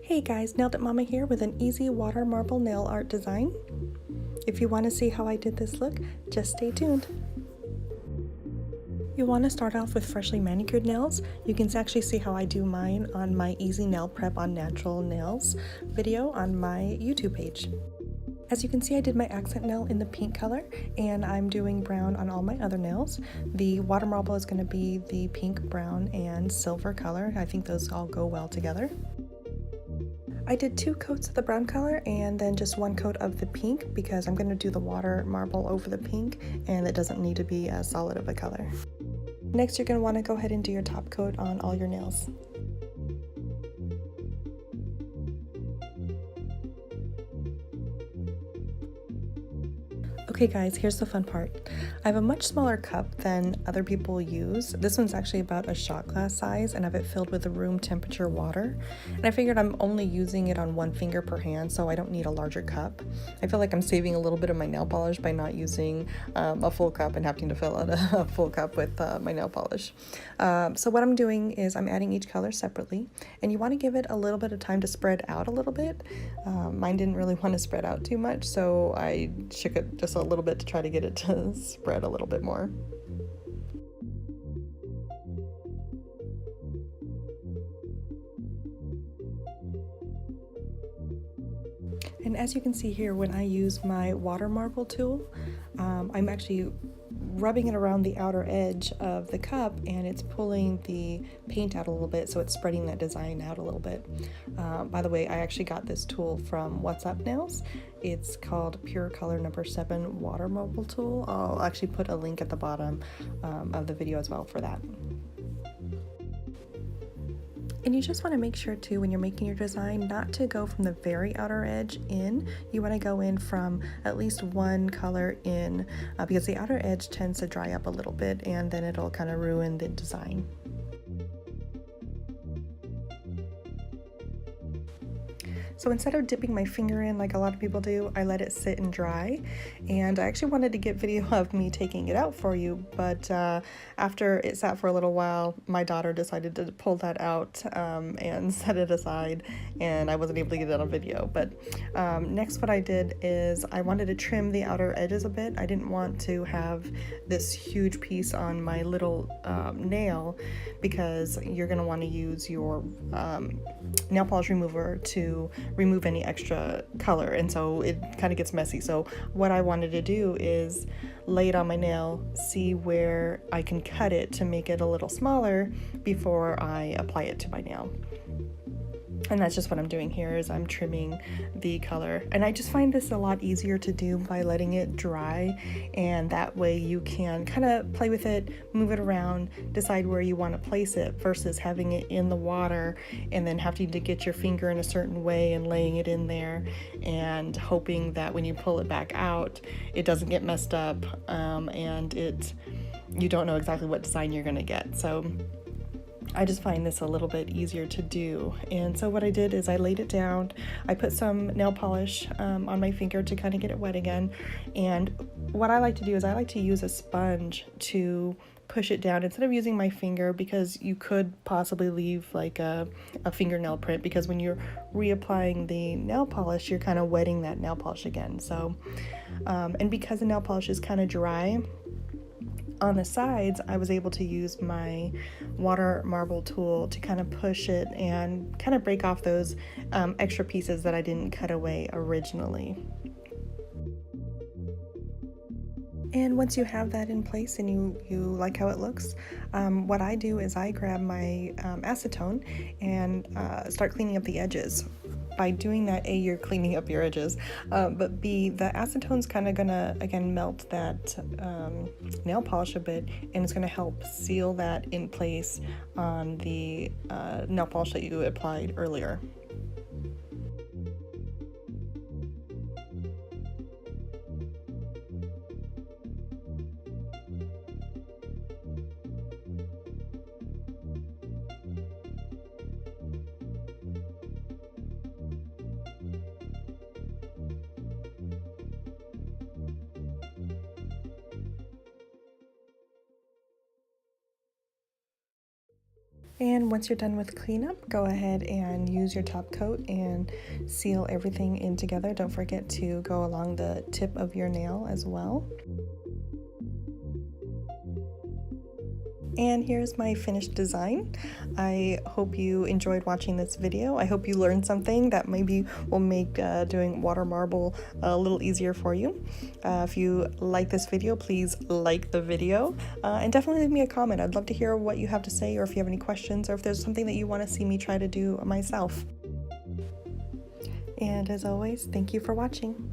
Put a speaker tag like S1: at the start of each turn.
S1: Hey guys, Nailed It Mama here with an easy water marble nail art design. If you want to see how I did this look, just stay tuned. You want to start off with freshly manicured nails. You can actually see how I do mine on my Easy Nail Prep on Natural Nails video on my YouTube page. As you can see, I did my accent nail in the pink color, and I'm doing brown on all my other nails. The water marble is going to be the pink, brown, and silver color. I think those all go well together. I did 2 coats of the brown color and then just 1 coat of the pink because I'm going to do the water marble over the pink and it doesn't need to be as solid of a color. Next, you're going to want to go ahead and do your top coat on all your nails. Okay guys, here's the fun part. I have a much smaller cup than other people use. This one's actually about a shot glass size and I have it filled with room temperature water. And I figured I'm only using it on 1 finger per hand, so I don't need a larger cup. I feel like I'm saving a little bit of my nail polish by not using a full cup and having to fill out a full cup with my nail polish. So what I'm doing is I'm adding each color separately, and you want to give it a little bit of time to spread out a little bit. Mine didn't really want to spread out too much, so I shook it just a little bit to try to get it to spread a little bit more. And as you can see here, when I use my water marble tool, I'm actually rubbing it around the outer edge of the cup and it's pulling the paint out a little bit, so it's spreading that design out a little bit. By the way, I actually got this tool from What's Up Nails. It's called Pure Color number 7 water marble tool. I'll actually put a link at the bottom of the video as well for that. And you just want to make sure too, when you're making your design, not to go from the very outer edge in. You want to go in from at least 1 color in, because the outer edge tends to dry up a little bit and then it'll kind of ruin the design. So instead of dipping my finger in like a lot of people do, I let it sit and dry. And I actually wanted to get video of me taking it out for you, but after it sat for a little while, my daughter decided to pull that out and set it aside, and I wasn't able to get it on video. But next what I did is I wanted to trim the outer edges a bit. I didn't want to have this huge piece on my little nail, because you're going to want to use your nail polish remover to remove any extra color, and so it kind of gets messy. So what I wanted to do is lay it on my nail, see where I can cut it to make it a little smaller before I apply it to my nail. And that's just what I'm doing here, is I'm trimming the color. And I just find this a lot easier to do by letting it dry, and that way you can kind of play with it, move it around, decide where you want to place it, versus having it in the water and then having to get your finger in a certain way and laying it in there and hoping that when you pull it back out it doesn't get messed up, and you don't know exactly what design you're going to get. So I just find this a little bit easier to do. And so what I did is I laid it down, I put some nail polish on my finger to kind of get it wet again, and what I like to do is I like to use a sponge to push it down instead of using my finger, because you could possibly leave like a fingernail print, because when you're reapplying the nail polish you're kind of wetting that nail polish again. So and because the nail polish is kind of dry on the sides, I was able to use my water marble tool to kind of push it and kind of break off those extra pieces that I didn't cut away originally. And once you have that in place and you like how it looks, what I do is I grab my acetone and start cleaning up the edges. By doing that, A, you're cleaning up your edges, but B, the acetone's kind of gonna, again, melt that nail polish a bit, and it's gonna help seal that in place on the nail polish that you applied earlier. And once you're done with cleanup, go ahead and use your top coat and seal everything in together. Don't forget to go along the tip of your nail as well. And here's my finished design. I hope you enjoyed watching this video. I hope you learned something that maybe will make doing water marble a little easier for you. If you like this video, please like the video and definitely leave me a comment. I'd love to hear what you have to say, or if you have any questions, or if there's something that you want to see me try to do myself. And as always, thank you for watching.